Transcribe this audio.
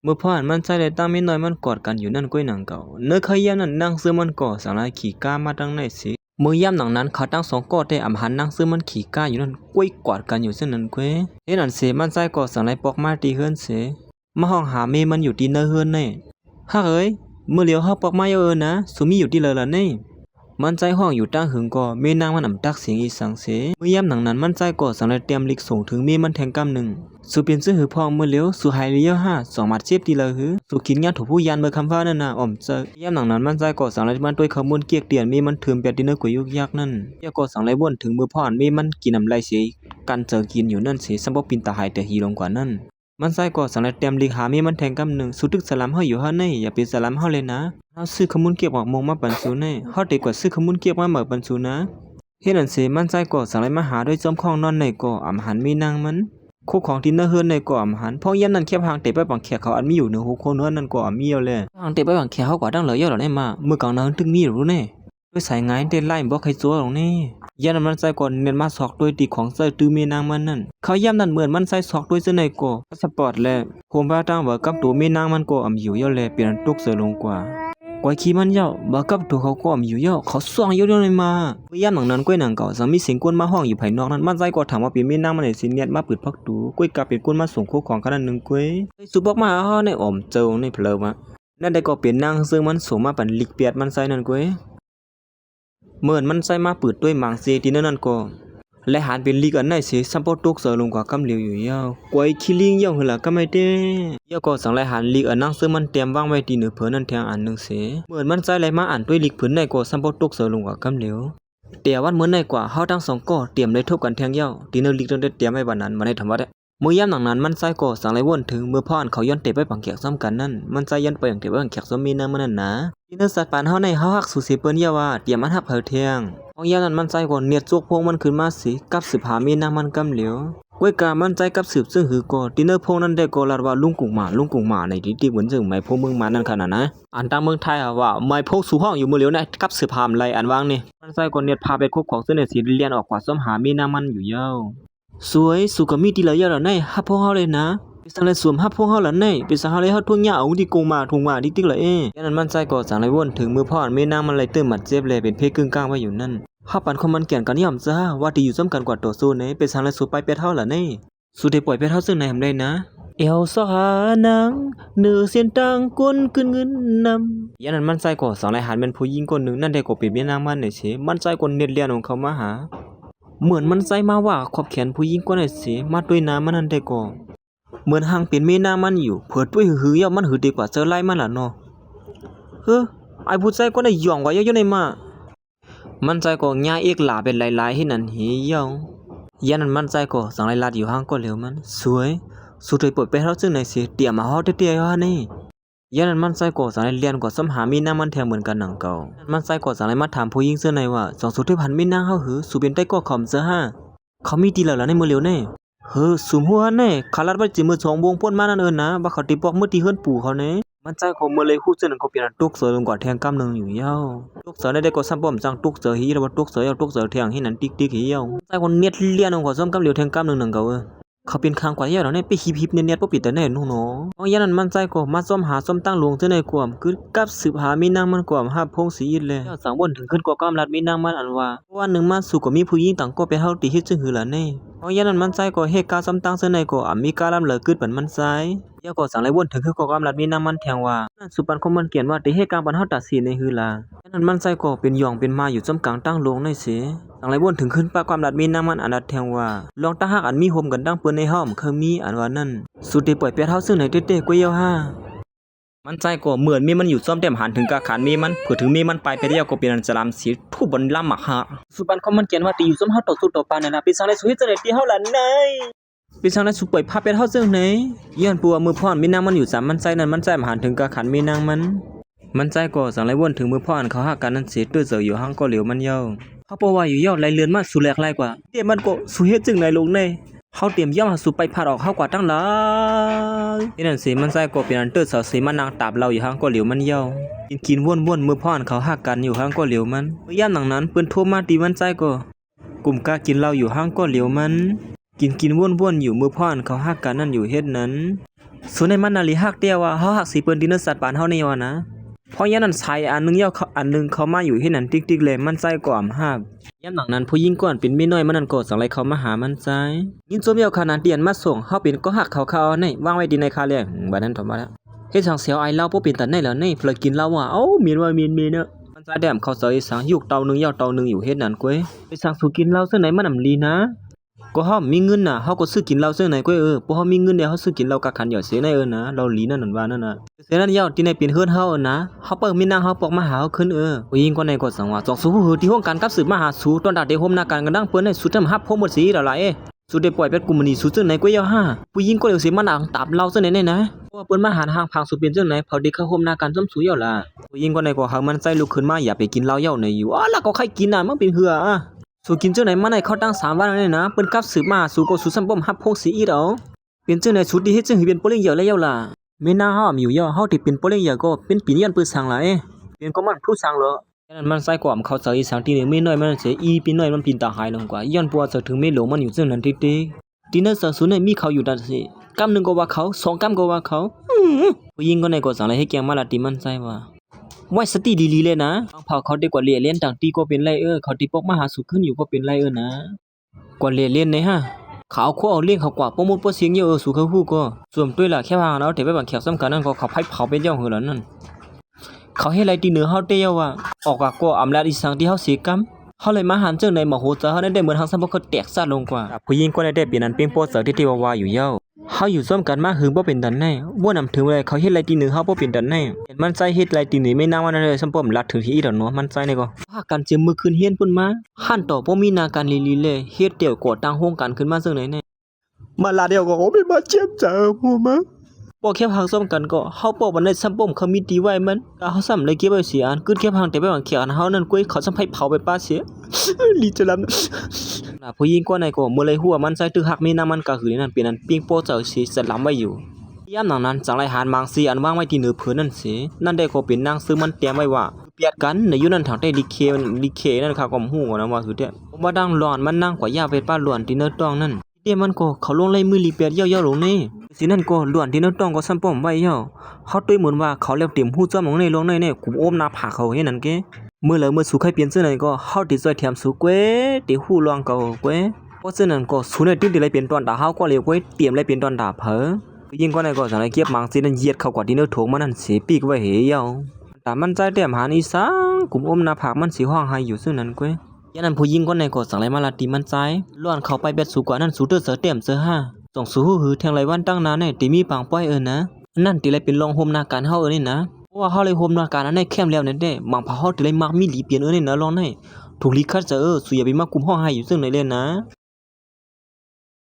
มื่อพ่านมันใจได้ตั้งไม่น้อยมันกอดกันอยู่นั่นก้อยหนังเก่าเนื้อเคยย่ำนั่นนั่งซื้อมันก่อสังไรขี่ก้ามาตั้งในสิมือย่ำหนังนั้นเขาตั้งสองก้อได้อำหันนั่งซื้อมันขี่ก้าอยู่นั่นก้อยกอดกันอยู่เส้นนั้นก้อยเฮ็ดนั่นเสมันใจก่อสังไรปอกมาตีเฮือนเสมาห้องหาเมมันอยู่ที่เนื้อเฮือนนี่ฮักเอ้ยมื่อเลี้ยวเฮาปอกมาเยอะนะสุมีอยู่ที่เลยล่ะนี่มันใจห้องอยู่ตั้งหึงก่อเมนางมันอ่ำตักเสียงอีสังเสเมื่อย่ำหนังนั้นมันใจก่อสังไรเตรียมลิกส่งถึงเมมันแทงกำหนึ่งสุเปลี่ยนซื้อหือพองเมื่อเลี้ยวสุหายเลี้ยวห้าสองมัดเจ็บดีเลยหือสุกินงานถูกผู้ยันเมื่อคำว่านั่นน่ะอ่อมเจอย่ำหนังนั้นมันใจก่อสังไรมันด้วยขมวนเกียกเตียนเมมันถืมเปียดินเนอร์กุยยุกยักนั่นเกี่ยก่อสังไรบ่นถึงมือพ่อนเมมันกินน้ำลายเสียกันเจอกินอยู่นั่นเสียสัมบ่ปินตาหายแต่ฮีลงกว่านั่นมันใจก่อสังไรเตรียมลิกหาเมมันแทงกำหนึ่งสุดึกสลัมเฮาอยู่ฮะนี่อย่าเป็นสลัมเฮาเลยนะเฮาซื้อขมุนเกียกออกมงมาปันสูนี่เฮาเด็กกว่าซื้อขมุนเกียกมาเหมือปันสูนะเฮ็ดนั่นเสมันใจก่อสังไรมาหาด้วยจอมของนอนในก่ออำหันมีนางมันคู่ของที่เนื้อเฮือนในก่ออำหันพ่อเยี่ยมนั่นแคบหางเตะไปบังแขกเขาอันมีอยู่เนื้อหูโคนเนื้อนั่นก่ออำมีเอาเลยหางเตะไปบังแขกเขากว่าดังเหลือเยอะหรอได้มามือกลางนั้นถึงมีรู้แน่ด้วยสายงานเต้นไล่บ่ใครจัวหรอกนี่ย่านมันใจก่อนเน้นมาซอกด้วยตีของใส่ตื้อมีนางมันนั่นเขาย่ำนั่นเหมือนมันใส่ซอกด้วยเสื้อในก่อสปอร์ตแลผมว่าตั้งว่ากับตัวมีนางมันก่ออำอยู่เยอะเลยเปลี่ยนตุกเสือลงกว่าก้อยขี้มันเยอะบ่กับตัวเขาก็อำอยู่เยอะเขาส่องเยอะเลยมาย่ำหนังนั้นก้อยหนังเก่าสังมีเสียงก้นมาห้องอยู่ภายนอกนั้นมันใจก่อถามว่าเป็นมีนางมันได้สิเนียดมาเปิดพักตูก้อยกลับเป็นก้นมาส่งคู่ของขนาดนึงก้อยสุบอกมาเฮาในอ่อมเจ้าในเพลอมานั่นได้ก็เป็นนางซึ่งมันส่งมาปันลิกเปียดมันใส่นั่นก้อยเหมือนมันใส่มาเปิดด้วยมังเซที่นั่นก็และหันเป็นลีกอันไหนสิซัมปอตุกเสือลงกว่ากำเหลียวอยู่ยาวกวยคิลิงยาวหล่ะก็ไม่ได้ยาวก็สังไรหันลีกอันนั่งซึ่งมันเตรียมวางไว้ที่เหนือเผือนั่นแทงอันนึงเสเหมือนมันใส่อะไรมาอ่านด้วยลีกผืนในก็ซัมปอตุกเสือลงกว่ากำเหลียวแต่วันเหมือนในกว่าเฮาทั้งสองก็เตรียมได้ทบกันแทงยาวที่เนื้อลีกได้เตรียมไว้บัดนั้นมาได้ทำว่าได้มือย่ำหนังนั้นมันใส่ก็สังไรวนถึงเมื่อพ่อนเขาย้อนเตะไปบังแขกซ้ำกันนั่นมันใส่ย้อนไปบังเตะไปบังแขกซ้ำมีนั่นมันนั่นนะที่เนื้อสัตว์ปานเฮาในเฮาฮักสู่เสเปิ้นยาว่าเตรียมมันฮับเผาเทียงเอาย่านั้นมันใจก่อนเนียดจกพงมันขึ้นมาสิกับสืบหามีนางมันกำเหลียวก้วยกามันใจกับสืบซึ่งหือก่อดินเนอร์พงนั้นได้ก่อลาดว่าลุงกุ่งหมาในที่เหมือนจึงไม่พงเมืองมานั่นขนาดนะอันตามเมืองไทยว่าไม่พงสู่ห้องอยู่มือเหลียวนะกับสืบหามไรอันวางนี่มันใจก่อนเนียดพาไปคุกของเส้นในสีเลียนออกกว่าซ้อมหามีนางมันอยู่เย้าสวยสุกมีดีละเยอะแล้วในฮับพงเฮาเลยนะเป็นสังเลยสวมฮับพงเฮาละในเป็นสังเลยเฮาทุ่งหญ้าเอาที่กงมาทุ่งมาที่ติ๊กละย่านั้นมันใจก่อสังเลยวนถึงมือพ่อมีนางมันเลยเติมหมัดเจ็บเลยเป็นเพกึ่งกลางไว้อยู่นั่นข้าปันคนมันเกี่ยนกันย่อมจ้าว่าที่อยู่ซ้ำกันกว่าตัวสู้ไหนเป็นสังเลยสู้ไปเปียเท่าละนี่สู้ได้ปล่อยเปียเท่าซึ่งไหนทำได้นะเอวสหานางเนื้อเสียนตังก้นขึ้นเงินนำย่านั้นมันใจก่อสังเลยหันเป็นผู้หญิงคนหนึ่งนั่นได้ก่อเป็นมีนางมันเนี่ยเฉมันใจก่อเน็ตเลียนของเขามาหาเหมือนมันใจมาว่าขอบแขนผู้หญิงก็ได้เสียมาด้วยน้ำมันนั่นได้ก่อเหมือนหางเป็นเมนามันอยู่เผิดด้วยหือย่อมันหือดีกว่าเจอไล่มันล่ะเนาะไอ้ผู้ใจก็ได้ย่องไว้เยอะๆในมามันใจก็ง่ายเอกหลาเป็นหลายๆให้นั่นเหี่ยวยานั้นมันใจก็สังไรลาดอยู่ห้างก็เหลียวมันสวยสุดเลยปวดไปเท่าซึ่งในเสียเตี่ยมาฮอดเตี้ยๆฮะนี่ยานั้นมันใจก็สังไรเรียนก็ซ้ำหามีน้ามันแทงเหมือนกันหนังเก่ามันใจก็สังไรมาถามผู้หญิงเสื้อในว่าสองสุดที่พันมีนางเฮาหือสุเป็นใต้ก็ขอมเสื้อห้าเขามีดีแล้วในมือเหลียวแน่สุมหัวแน่ขาลัดว่าจิมือสองวงพ่นมานั่นนะว่าเขาตีปอกมือตีเฮือนปู่เขาเน่มันใจของมือเลยคู่เสื้อนั่นก็เปลี่ยนตุกเสือลงกว่าแทงกำนึงอยู่ยาวตุกเสือได้ก็ซ้ำป้อมจังตุกเสือฮีแล้วว่าตุกเสือเอาตุกเสือแทงให้นั่นติ๊กๆฮียาวใจคนเนียดเลี้ยนของเขาซ้ำกำเหลียวแทงกำนึงหนังเก่าเขาเป็นคางกว่าเยอะแล้วเนี่ยไปฮิบเนียดๆบ่ปิดแต่แน่นู่นเนาะเอาอย่างนั้นมันใจก็มาซ่อมหาซ่อมตั้งหลวงเจ้าในกวมคือกับสืบหามีนางมันกวมหาพงศรีอินเลยสังบนถึงขึ้นกว่ากำลัดมีนางมันอันว่าวันหนึ่งมาสู่ก็มีผู้หญิงต่างก็ไปเฮาตีเฮ็ดจึงหือล่ะนี่เอาอย่างนั้นมันใจก็เฮ็ดการซ่อมตั้งเจ้าในก็มีการลำเหลือขึ้นปันมันใจยาก็สังไรวนถึงคือกำลัดมีนางมันแทงว่าสุปันคงมันเขียนว่าตีเฮ็ดการปันเฮาตัดสินในหือล่ะอย่างนั้นมันใจก็เป็นย่องเป็นมาอยู่จำกลางตั้งหลวงในเสิสังไรวนถึงขึ้นปากความลัดมีนางมันอันดัดแทงว่าลองตาหักอันมีโฮมกันดังเปิ้นในห้อมเคยมีอันว่านั่นสุดที่ปล่อยเปียเท่าซึ่งไหนเต้ๆกวยเยาห้ามันใจก็เหมือนมีมันอยู่ซ่อมเต็มหันถึงกะขานมีมันเพื่อถึงมีมันไปเดียวก็เป็นอันจะลำสีทุบบนลำหมักฮะสุบันเขามันเขียนว่าตีอยู่ซ่อมเฮาต่อสู้ต่อปานนั่นนะปีสังไรสุดที่จะได้ตีเฮาล่ะไหนปีสังไรสุดปล่อยพาเปียเท่าซึ่งไหนย้อนปัวมือพ่อนมีนางมันอยู่3มันใจนั้นมันใจหันถึงกะขานมีนางมันใจก็สังไรวนถึงมือพ่อนเขาหักกันนั้นเสียด้วยเสืออยู่ห้างก็เหลียวมันเยาเขาบอกว่าอยู่ยอดไรเลือนมาสู่แหลกไรกว่าเดี๋ยวมันก็สู่เฮ็ดจึงไหนลงในเขาเตรียมย่ำสู่ไปพาดออกเข้ากว่าตั้งหลายที่นั่นสิมันใส่ก็เป็นอันเตอร์สาวสีมันนางตาบเราอยู่ห้างก็เหลียวมันเยากินว่นมือพ่อนเขาหักกันอยู่ห้างก็เหลียวมันเมื่อย่ำหนังนั้นเปิ้นโทรมาตีมันใส่ก็กลุ่มกากินเราอยู่ห้างก็เหลียวมันกินว่นอยู่มือพ่อนเขาหักกันนั่นอยู่เฮ็ดนั้น ส่วนในมันนาลีฮักเดียวว่าเฮาฮักสิเปิ้นดินสัตว์ปานเฮานี่ว่านะเพราะยามนั้นชายอันนึงอันนึงเขามาอยู่เฮ็ดนั่นติ๊กๆเลยมันใจกว่าฮักยามหนังนั้นผู้หญิงก่อนเป็นเมียน้อยมันนั่นก็สังไลเขามาหามันใจยินโซเมียวขนาดเตียนมาส่งเฮาเป็นก็ฮักเขาในวางไว้ดินในคาเลยบัดนั้นถอมาแล้วเฮ็ดทางเสียวไอเหล้าบ่เป็นตันได้แล้วนี่เพลกินเหล้าว่าเอ้ามีนว่ามีเนาะมันใจแดมเขาเสยสังยุกเตานึงยาวเตานึงอยู่เฮ็ดนั่นก้อยไปสั่งสู่กินเหล้าซึ่งไหนมันนำลีนะก็เฮามีเงินน่ะเฮาก็ซื้อกินเหล้าซึ่งไหนก้อยบ่เฮามีเงินเดี๋ยวเฮาซื้อกินเหล้ากักขันอย่าเสียในนะเราลีนั่นนั่นว่านั่นน่ะเสียนั้นยาวที่ไหนเป็นเฮือนเฮานะเฮาเปิ้มีนางเฮาปอกมาหาเฮาขึ้นผู้หญิงคนไหนก็สังว่าจอกสู้หือที่ห้องการกับสืบมาหาสู่ตอนดาเดโฮมนาการกันดังเปิ้นให้สุดทำฮับพมหมดสิแล้วล่ะสุดได้ปล่อยเป็ดกุมนี่สุดซึ่งไหนก้อยยาวผู้หญิงก็เดี๋ยวสิมานั่งตามเราซึ่งไหนนะเพราะว่าเปิ้นมาหาทางพังสุเป็นซึ่งไหนเผาเด็กเข้าโฮมนาการซ้ำสู่ยาวล่ะผู้หญิงคนไหนก็หามันใจลุกขึ้นมาอย่าไปกินเหล้ายาวในอยู่แล้วก็ใครกินน่ะมันเป็นเหือสู่กินจังไหนมาในเขาตั้ง3วันแล้วนะเปิ้นกับสืบมาสู่ก็สู่ซ้ำบ่มฮับพงสิอีดเอาเป็นจังไหนสุดที่เฮ็ดจังเป็นโปลิงเหยาแล้วล่ะแม่นางเฮามีอยู่เฮาที่เป็นโปลิงเหยาก็เป็นปียันปื้อสังล่ะเป็นก็มันผู้สังเหรอฉะนั้นมันใส่กว่าเขาเสยสังที่นี่ไม่น้อยมันเสียอีปีน้อยมันปีนตาหายลงกว่าย้อนปัวเสถึงไม่หลงมันอยู่จังนั้นติ๊กๆดินเนอร์สุดในมีเขาอยู่ดันสิกำนึงก็ว่าเขา2กำก็ว่าเขาผู้หญิงคนไหนก็สังเลยให้แกงมาละติมันใจว่าไว้สติดีๆเลยนะบางเผาเขาได้กว่าเลียนต่างตีก็เป็นไรเขาตีปกมาหาสุขึ้นอยู่ก็เป็นไรนะกว่าเลียนในฮะเขาขั้วเอาเลี้ยงเขากว่าปมุดปเสียงเยอะสู่เขาฮู้ก็ส่วนด้วยล่ะแค่ว่าเราแต่ไปบางแขกสำคัญนั่นก็เขาไผเผาไปเจ้าหือแล้วนั่นเขาให้ไรตีเหนือเฮาเตียวว่าออกก็อำลาอีสังที่เฮาเสียกรรมเฮาเลยมาหันจังในมโหฬารเฮาได้เหมือนทางสัมบ่เขาแตกซาลงกว่าผู้หญิงก็ได้เปลี่ยนนั้นเปียงโปเสือที่ว่าอยู่เย้าเฮาอยู่ร่วมกันมาหึงบ่เป็นดันแน่ว่านำถึงเลยเขาเฮ็ดไรตีหนึ่งเฮาบ่เป็นดันแน่เห็นมันใจเฮ็ดไรตีหนึ่งไม่นางว่านั่นเลยสัมปมลัดถึงที่อีดอกเนาะมันใจนี่ก็พากันเจอมือคืนเฮียนพุ่นมาหันต่อบ่มีนาการลีเลยเฮ็ดเดี่ยวก่อตั้งโฮงกันขึ้นมาจังไหนแน่มาลาเดียวก็ไม่มาเจ็บจ้าหัวมั้งปอกแคบหางซ้อมกันก็เฮาปอกบันไดซ้ำปมเขามีตีไว้มันก็เฮาซ้ำเลยเก็บไว้เสียอันกึดแคบหางแต่ไปบางเขียนเฮานั่นกุ้ยเขาซ้ำไผเผาไปป้าเสียลีจะลำน่ะผู้หญิงกว่าไหนก็เมื่อไรหัวมันใส่ตึกหักมีน้ำมันก็คือนั่นเป็นนั้นปิ้งโปเจ้าสิสลับไว้อยู่ยามนั้นจังไรหานบางสีอันวางไว้ที่เหนือพื้นนั่นสินั่นได้ก็เป็นนางซื้อมันเตรียมไว้ว่าเปียดกันในอยู่นั่นทางได้ลิเคนั่นค่ะก็ฮู้นะว่าคือเด้ผมว่าดังร้อนมันนั่งกว่ายาไปป้าล้วนที่เนื้อต้องนั่นเดี๋ยวมันก็เขาลงไล่มือลีเปียดย่อๆลงนี่สินั่นก็ล้วนที่เนื้อต้องก็ซ้ำป้อมไว้ย่อเขาตุ้ยเหมือนว่าเขาเล็บเต็มหู้จ้อมลงในเนี่ยกุมโอมหน้าผากเขาเฮ็ดนั่นเก้เมื่อสู่ใครเปลี่ยนซื่อนั่นก็เฮาติซอยแถมสู่เก้ติฮู้ลองเก่าเก้เพราะฉะนั้นก็สู่ในตึ้งที่ไรเป็นตอนดาเฮาก็เลยเก้เตรียมไรเป็นตอนดาเผอยิ่งกว่านั้นก็จังไรเก็บมังสินั่นเหยียดเข้ากว่าที่เนื้อโถงมันนั่นสิปีกไว้เหี่ยวแต่มันใจแต้มหาอีสังกุมโอมหน้าผากมันสิห้องไห้อยู่ซึ่งนั่นเก้ยันนั้นผู้หญิงคนไหนก็สั่งไรมาลาตีมันใจล้วนเข้าไปเบ็ดสู่กว่านั้นสู่เตอเสือเต็มเสือ5ต้องสู่หือแทงไรวันตั้งนานติมีปังป้อยนะนั่นติไรเป็นรองโฮมนาการเฮานี่นะเพราะว่าเฮาเลยโฮมนาการนั้นได้เข้มแล้วนั่นเด้มังพาเฮาติไรมักมีหลีเปลี่ยนนี่นะลองได้ถูกลีคัดจะสู่อย่าไปมากกุมห้องให้อยู่ซึ่งในเล่นนะ